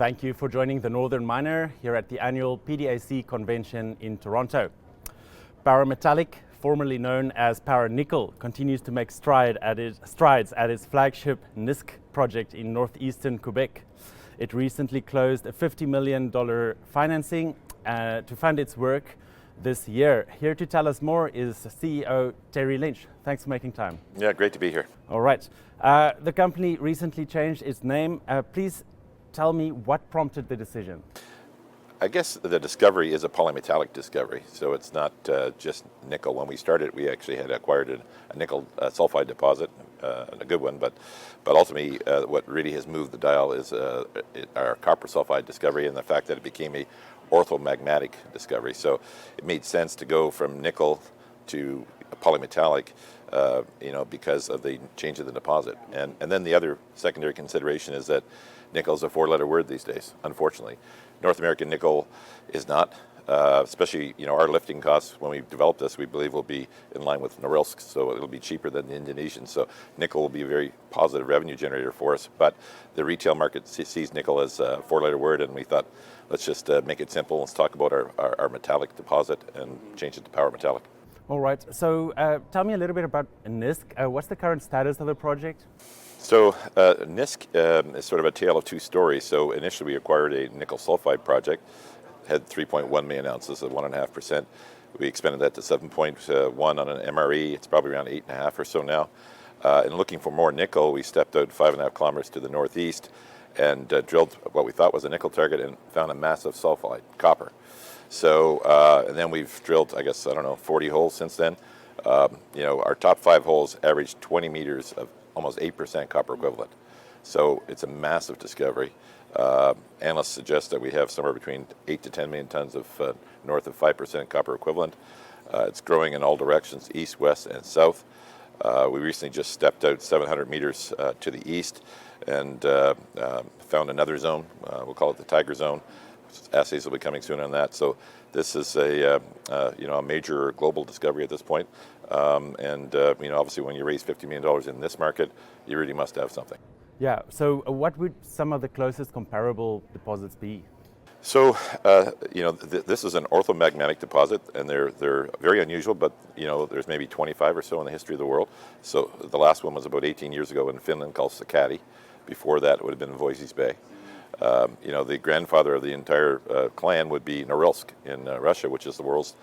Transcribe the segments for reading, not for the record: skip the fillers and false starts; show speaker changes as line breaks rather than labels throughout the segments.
Thank you for joining the Northern Miner here at the annual PDAC convention in Toronto. Power Metallic, formerly known as Power Nickel, continues to make strides at its flagship Nisk project in northeastern Quebec. It recently closed a $50 million financing to fund its work this year. Here to tell us more is CEO Terry Lynch. Thanks for making time.
Yeah, great to be here.
All right. The company recently changed its name. Please tell me what prompted the decision.
I guess the discovery is a polymetallic discovery, so it's not just nickel. When we started, we actually had acquired a nickel sulfide deposit, a good one, but ultimately what really has moved the dial is our copper sulfide discovery and the fact that it became a orthomagmatic discovery. So it made sense to go from nickel to a polymetallic, because of the change of the deposit. And then the other secondary consideration is that nickel is a four-letter word these days, unfortunately. North American nickel is not, especially our lifting costs when we develop this, we believe will be in line with Norilsk, so it'll be cheaper than the Indonesian. So nickel will be a very positive revenue generator for us. But the retail market sees nickel as a four-letter word, and we thought, let's just make it simple. Let's talk about our metallic deposit and change it to Power Metallic.
All right. So tell me a little bit about Nisk. What's the current status of the project?
So Nisk is sort of a tale of two stories. So initially we acquired a nickel sulfide project, had 3.1 million ounces of 1.5%. We expanded that to 7.1 on an MRE. It's probably around 8.5 or so now. And looking for more nickel, we stepped out 5.5 kilometers to the northeast and drilled what we thought was a nickel target and found a massive sulfide, copper. So, and then we've drilled, 40 holes since then. Our top 5 holes averaged 20 meters of almost 8% copper equivalent. So it's a massive discovery. Analysts suggest that we have somewhere between 8 to 10 million tons of north of 5% copper equivalent. It's growing in all directions, east, west, and south. We recently just stepped out 700 meters to the east and found another zone. We'll call it the Tiger Zone. Assays will be coming soon on that. So this is a major global discovery at this point. Obviously when you raise $50 million in this market, you really must have something.
Yeah. So what would some of the closest comparable deposits be?
So this is an orthomagmatic deposit, and they're very unusual. But there's maybe 25 or so in the history of the world. So the last one was about 18 years ago in Finland, called Sakatti. Before that, it would have been Voisey's Bay. The grandfather of the entire clan would be Norilsk in Russia, which is the world's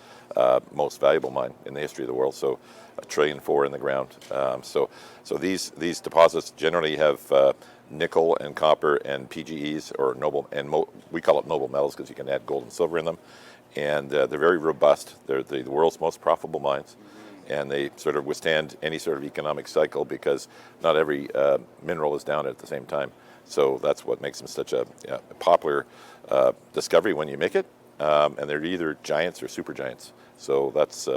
most valuable mine in the history of the world. So $1.4 trillion in the ground. So these deposits generally have nickel and copper and PGEs, or noble, and we call it noble metals because you can add gold and silver in them. And they're very robust. They're the world's most profitable mines. And they sort of withstand any sort of economic cycle because not every mineral is down at the same time. So that's what makes them such a popular discovery when you make it. And they're either giants or supergiants. So that's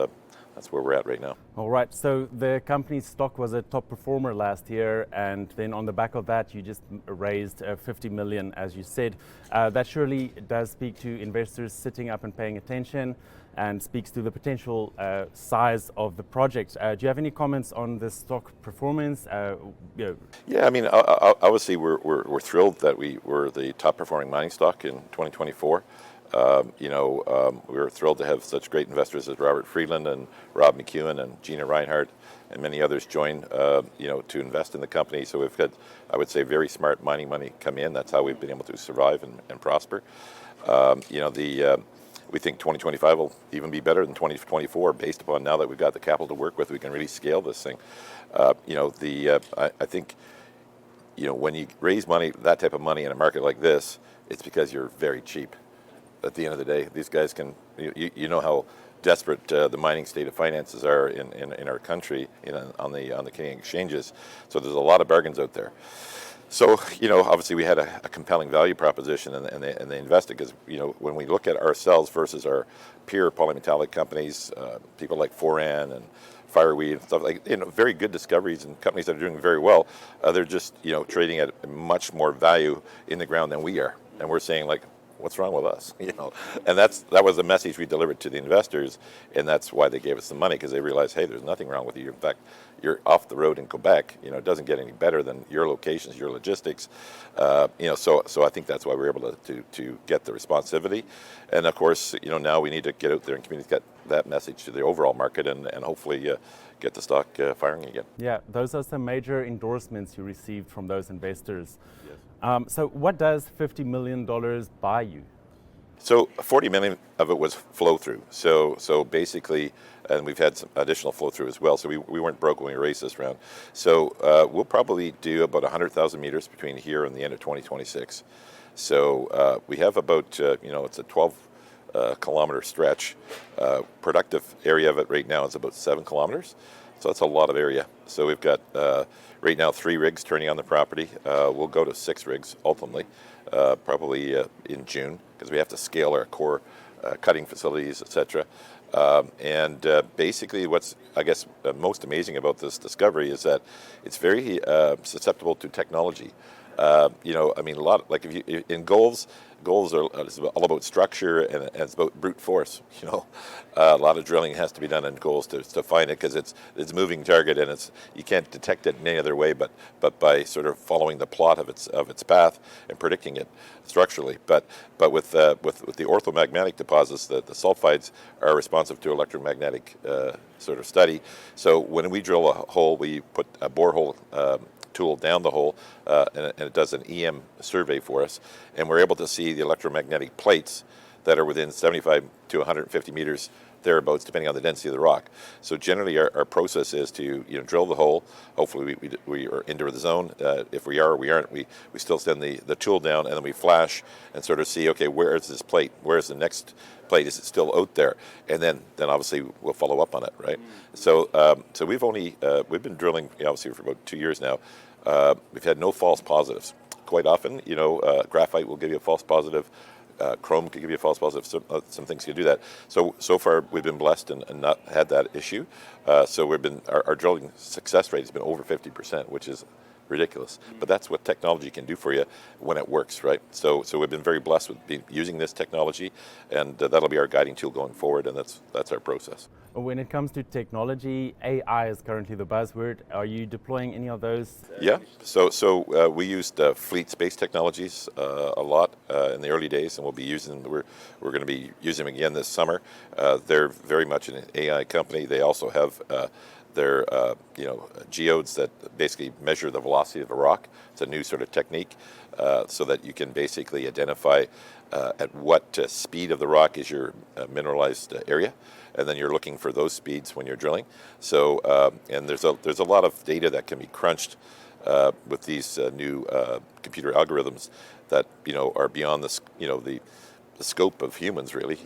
where we're at right now.
All right. So the company's stock was a top performer last year, and then on the back of that, you just raised $50 million, as you said. That surely does speak to investors sitting up and paying attention, and speaks to the potential size of the project. Do you have any comments on the stock performance?
Yeah, I mean, obviously we're thrilled that we were the top performing mining stock in 2024. We were thrilled to have such great investors as Robert Friedland and Rob McEwen and Gina Reinhardt and many others join, to invest in the company. So we've had, I would say, very smart mining money come in. That's how we've been able to survive and prosper. We think 2025 will even be better than 2024 based upon now that we've got the capital to work with, we can really scale this thing. I think, when you raise money, that type of money in a market like this, it's because you're very cheap. At the end of the day, these guys can, you know how desperate the mining state of finances are in our country, on the Canadian exchanges. So there's a lot of bargains out there. So, obviously we had a compelling value proposition and they invested because, when we look at ourselves versus our peer polymetallic companies, people like Foran and Fireweed and stuff like, very good discoveries and companies that are doing very well, they're just, trading at much more value in the ground than we are. And we're saying, like, what's wrong with us? And that was the message we delivered to the investors, and that's why they gave us the money, because they realized, hey, there's nothing wrong with you. In fact, you're off the road in Quebec. It doesn't get any better than your locations, your logistics. So I think that's why we're able to get the responsivity. And of course, now we need to get out there and communicate that message to the overall market, and hopefully get the stock firing again.
Yeah, those are some major endorsements you received from those investors.
Yes.
So what does $50 million buy you?
So 40 million of it was flow through. So basically, and we've had some additional flow through as well. So we weren't broke when we raised this round. So we'll probably do about 100,000 meters between here and the end of 2026. So we have about, it's a 12 kilometer stretch. Productive area of it right now is about 7 kilometers. So that's a lot of area. So we've got right now 3 rigs turning on the property. We'll go to 6 rigs ultimately, probably in June, because we have to scale our core cutting facilities, etc. And basically what's, I guess, most amazing about this discovery is that it's very susceptible to technology. A lot, like if you in goals are it's all about structure, and it's about brute force. A lot of drilling has to be done in goals to find it, because it's a moving target, and you can't detect it in any other way but by sort of following the plot of its path and predicting it structurally. But with the orthomagmatic deposits, the sulfides are responsive to electromagnetic sort of study. So when we drill a hole, we put a borehole tool down the hole, and it does an EM survey for us, and we're able to see the electromagnetic plates that are within 75 to 150 meters thereabouts, depending on the density of the rock. So generally our process is to drill the hole. Hopefully we are into the zone. If we are or we aren't, we still send the tool down, and then we flash and sort of see, okay, where is this plate? Where's the next plate? Is it still out there? And then obviously we'll follow up on it, right? So we've been drilling obviously for about 2 years now. We've had no false positives. Quite often, graphite will give you a false positive. Chrome could give you a false positive. Some things can do that. So far, we've been blessed and not had that issue. So our drilling success rate has been over 50%, which is ridiculous. But that's what technology can do for you when it works, right? So we've been very blessed with using this technology, and that'll be our guiding tool going forward, and that's our process.
When it comes to technology, AI is currently the buzzword. Are you deploying any of those?
Yeah. So we used fleet space technologies a lot in the early days, and we're going to be using them again this summer. They're very much an AI company. They also have their geodes that basically measure the velocity of a rock. It's a new sort of technique, so that you can basically identify at what speed of the rock is your mineralized area, and then you're looking for those speeds when you're drilling. So and there's a lot of data that can be crunched with these new computer algorithms that are beyond the scope of humans, really,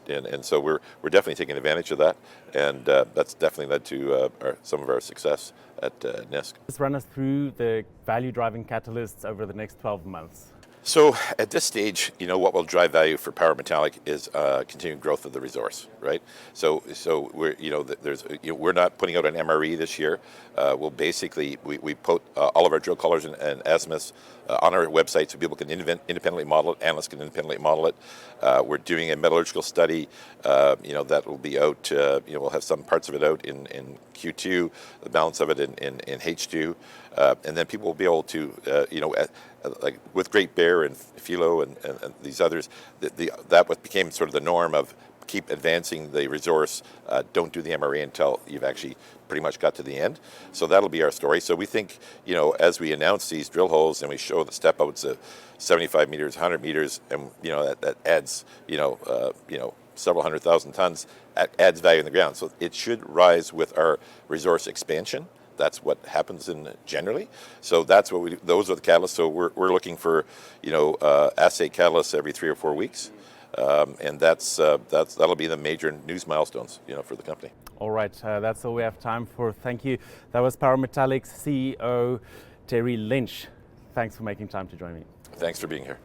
and so we're definitely taking advantage of that, and that's definitely led to some of our success at Nisk.
Just run us through the value-driving catalysts over the next 12 months.
So at this stage, what will drive value for Power Metallic is continued growth of the resource, right? So we're we're not putting out an MRE this year. We'll basically we put all of our drill collars and azimuths on our website, so people can independently model it. Analysts can independently model it. We're doing a metallurgical study. That will be out. We'll have some parts of it out in Q2, the balance of it in H2, and then people will be able to like with Great Bear and Philo and these others, that what became sort of the norm of keep advancing the resource, don't do the MRE until you've actually pretty much got to the end. So that'll be our story. So we think, as we announce these drill holes and we show the step outs of 75 meters, 100 meters, and that adds several 100,000 tons, adds value in the ground. So it should rise with our resource expansion. That's what happens generally. So that's what those are the catalysts. So we're looking for, assay catalysts every 3 or 4 weeks, and that'll be the major news milestones, for the company.
All right, that's all we have time for. Thank you. That was Power Metallic's CEO, Terry Lynch. Thanks for making time to join me.
Thanks for being here.